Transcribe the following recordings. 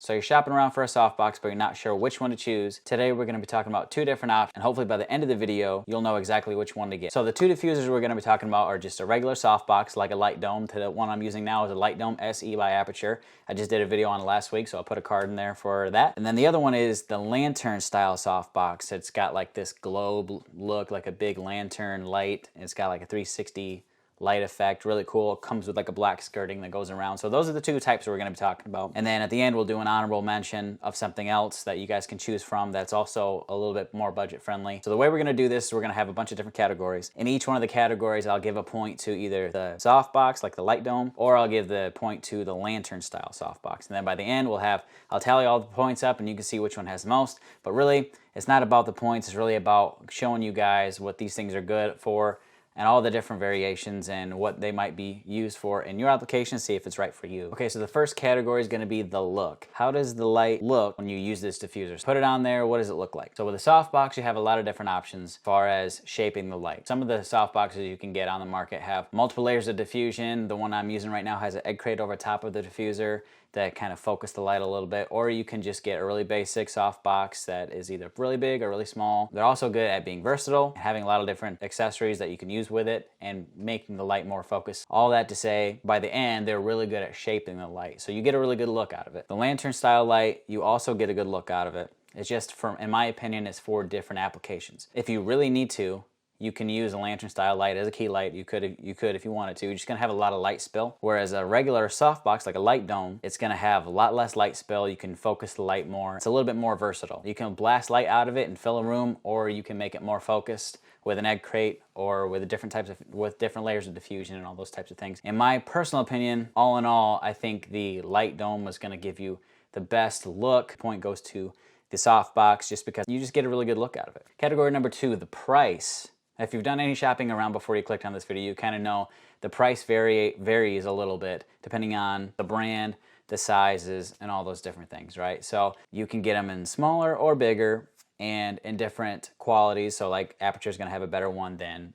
So you're shopping around for a softbox, but you're not sure which one to choose. Today we're going to be talking about two different options, and hopefully by the end of the video, you'll know exactly which one to get. So the two diffusers we're going to be talking about are just a regular softbox, like a light dome. The one I'm using now is a Light Dome SE by Aputure. I just did a video on it last week, so I'll put a card in there for that. And then the other one is the lantern style softbox. It's got like this globe look, like a big lantern light. It's got like a 360 light effect, really cool. It comes with like a black skirting that goes around. So those are the two types we're gonna be talking about. And then at the end, we'll do an honorable mention of something else that you guys can choose from that's also a little bit more budget friendly. So the way we're gonna do this is we're gonna have a bunch of different categories. In each one of the categories, I'll give a point to either the softbox, like the light dome, or I'll give the point to the lantern style softbox. And then by the end, I'll tally all the points up and you can see which one has the most. But really, it's not about the points, it's really about showing you guys what these things are good for, and all the different variations and what they might be used for in your application, see if it's right for you. Okay, so the first category is gonna be the look. How does the light look when you use this diffuser? Put it on there, what does it look like? So with a softbox, you have a lot of different options as far as shaping the light. Some of the softboxes you can get on the market have multiple layers of diffusion. The one I'm using right now has an egg crate over top of the diffuser that kind of focus the light a little bit, or you can just get a really basic softbox that is either really big or really small. They're also good at being versatile, having a lot of different accessories that you can use with it and making the light more focused. All that to say, by the end, they're really good at shaping the light. So you get a really good look out of it. The lantern style light, you also get a good look out of it. It's just, in my opinion, it's for different applications. If you really need to, you can use a lantern style light as a key light. You could if you wanted to. You're just gonna have a lot of light spill. Whereas a regular softbox, like a light dome, it's gonna have a lot less light spill. You can focus the light more. It's a little bit more versatile. You can blast light out of it and fill a room, or you can make it more focused with an egg crate or with different layers of diffusion and all those types of things. In my personal opinion, all in all, I think the light dome was gonna give you the best look. Point goes to the softbox just because you just get a really good look out of it. Category number two, the price. If you've done any shopping around before you clicked on this video, you kind of know the price varies a little bit depending on the brand, the sizes, and all those different things, right? So you can get them in smaller or bigger and in different qualities. So like Aputure is going to have a better one than,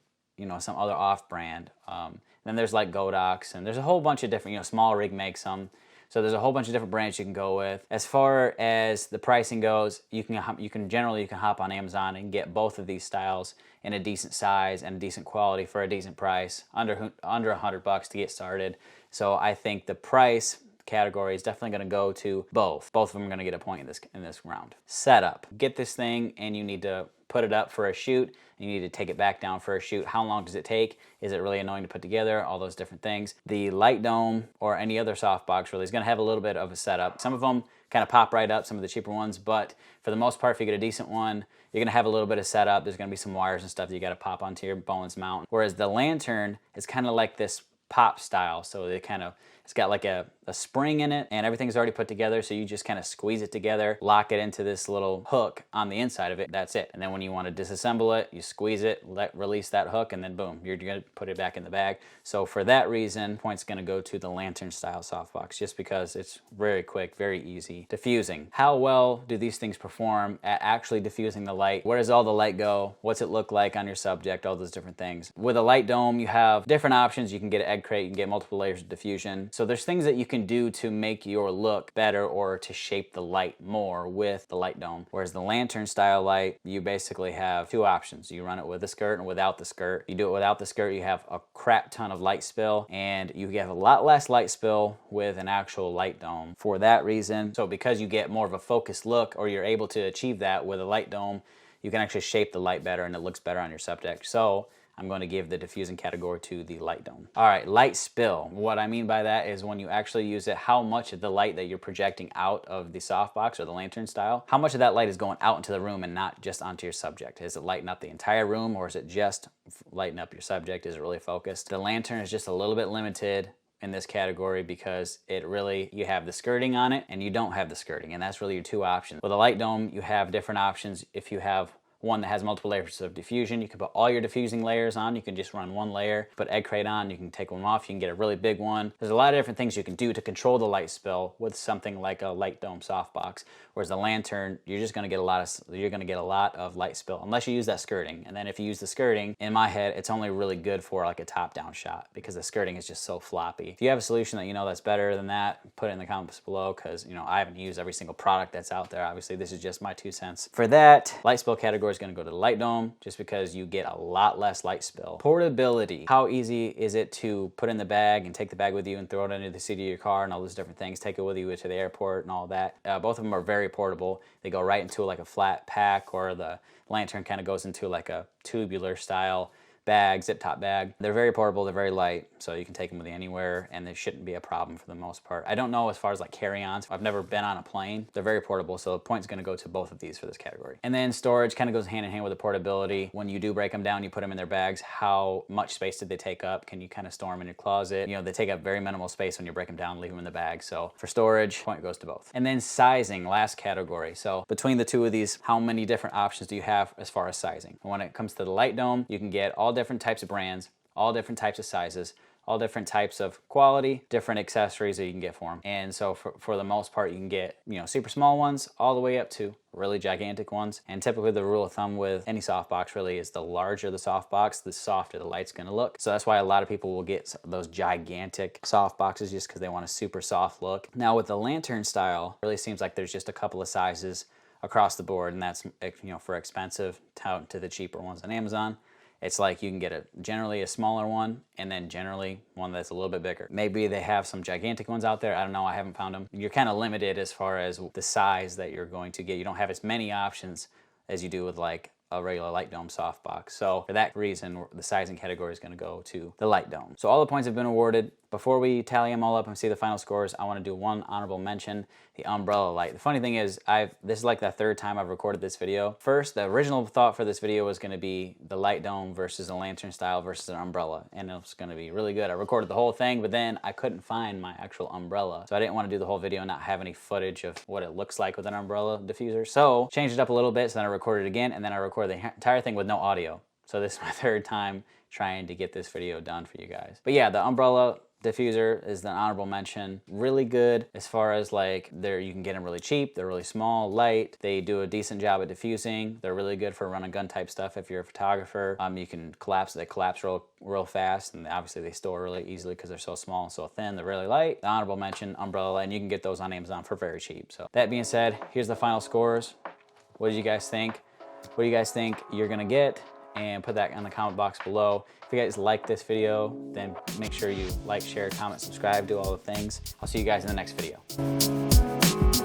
some other off-brand. Then there's like Godox, and there's a whole bunch of different, Small Rig makes some. So there's a whole bunch of different brands you can go with. As far as the pricing goes, you can hop on Amazon and get both of these styles in a decent size and decent quality for a decent price, under $100 to get started. So I think the price category is definitely going to go to both. Both of them are going to get a point in this round. Setup. Get this thing and you need to put it up for a shoot. You need to take it back down for a shoot. How long does it take? Is it really annoying to put together? All those different things. The light dome or any other softbox really is going to have a little bit of a setup. Some of them kind of pop right up, some of the cheaper ones, but for the most part, if you get a decent one, you're going to have a little bit of setup. There's going to be some wires and stuff that you got to pop onto your Bowens mount. Whereas the lantern is kind of like this pop style, so it's got like a spring in it and everything's already put together, so you just kind of squeeze it together, lock it into this little hook on the inside of it, that's it. And then when you want to disassemble it, you squeeze it, release that hook, and then boom, you're going to put it back in the bag. So for that reason, point's going to go to the lantern style softbox, just because it's very quick, very easy. Diffusing. How well do these things perform at actually diffusing the light? Where does all the light go? What's it look like on your subject? All those different things. With a light dome, you have different options. You can get an egg crate, you can get multiple layers of diffusion. So there's things that you can do to make your look better or to shape the light more with the light dome. Whereas the lantern style light, you basically have two options. You run it with a skirt and without the skirt. You do it without the skirt, you have a crap ton of light spill, and you have a lot less light spill with an actual light dome. For that reason, so because you get more of a focused look, or you're able to achieve that with a light dome, you can actually shape the light better and it looks better on your subject. So I'm going to give the diffusing category to the light dome. All right, light spill. What I mean by that is when you actually use it, how much of the light that you're projecting out of the softbox or the lantern style, how much of that light is going out into the room and not just onto your subject? Is it lighting up the entire room, or is it just lighting up your subject? Is it really focused? The lantern is just a little bit limited in this category because you have the skirting on it and you don't have the skirting, and that's really your two options. With a light dome, you have different options. If you have one that has multiple layers of diffusion. You can put all your diffusing layers on. You can just run one layer, put egg crate on, you can take one off, you can get a really big one. There's a lot of different things you can do to control the light spill with something like a light dome softbox. Whereas the lantern, you're just gonna get a lot of light spill unless you use that skirting. And then if you use the skirting, in my head, it's only really good for like a top-down shot because the skirting is just so floppy. If you have a solution that you know that's better than that, put it in the comments below, because I haven't used every single product that's out there. Obviously, this is just my 2 cents. For that, light spill category is gonna go to the light dome just because you get a lot less light spill. Portability. How easy is it to put in the bag and take the bag with you and throw it under the seat of your car and all those different things, take it with you to the airport and all that. Both of them are very portable. They go right into like a flat pack, or the lantern kind of goes into like a tubular style bag, zip top bag. They're very portable, they're very light, so you can take them with you anywhere, and they shouldn't be a problem for the most part. I don't know as far as like carry-ons. I've never been on a plane. They're very portable, so the point's gonna go to both of these for this category. And then storage kind of goes hand in hand with the portability. When you do break them down, you put them in their bags, how much space did they take up? Can you kind of store them in your closet? They take up very minimal space when you break them down, leave them in the bag. So for storage, point goes to both. And then sizing, last category. So between the two of these, how many different options do you have as far as sizing? And when it comes to the light dome, you can get all different types of brands, all different types of sizes, all different types of quality, different accessories that you can get for them. And so for the most part, you can get, super small ones all the way up to really gigantic ones. And typically the rule of thumb with any softbox really is the larger the softbox, the softer the light's gonna look. So that's why a lot of people will get those gigantic softboxes just because they want a super soft look. Now with the lantern style, it really seems like there's just a couple of sizes across the board, and that's, for expensive to the cheaper ones on Amazon. It's like you can get generally a smaller one, and then generally one that's a little bit bigger. Maybe they have some gigantic ones out there. I don't know, I haven't found them. You're kind of limited as far as the size that you're going to get. You don't have as many options as you do with like a regular light dome softbox. So for that reason, the sizing category is gonna go to the light dome. So all the points have been awarded. Before we tally them all up and see the final scores, I want to do one honorable mention, the umbrella light. The funny thing is, this is like the third time I've recorded this video. First, the original thought for this video was going to be the light dome versus a lantern style versus an umbrella, and it was going to be really good. I recorded the whole thing, but then I couldn't find my actual umbrella, so I didn't want to do the whole video and not have any footage of what it looks like with an umbrella diffuser. So changed it up a little bit, so then I recorded it again, and then I recorded the entire thing with no audio. So this is my third time trying to get this video done for you guys. But yeah, the umbrella diffuser is the honorable mention. Really good as far as like you can get them really cheap. They're really small, light. They do a decent job at diffusing. They're really good for run and gun type stuff if you're a photographer. You can collapse. They collapse real fast, and obviously they store really easily because they're so small and so thin. They're really light. The honorable mention, umbrella, and you can get those on Amazon for very cheap. So that being said, here's the final scores. What did you guys think? What do you guys think you're gonna get? And put that in the comment box below. If you guys like this video, then make sure you like, share, comment, subscribe, do all the things. I'll see you guys in the next video.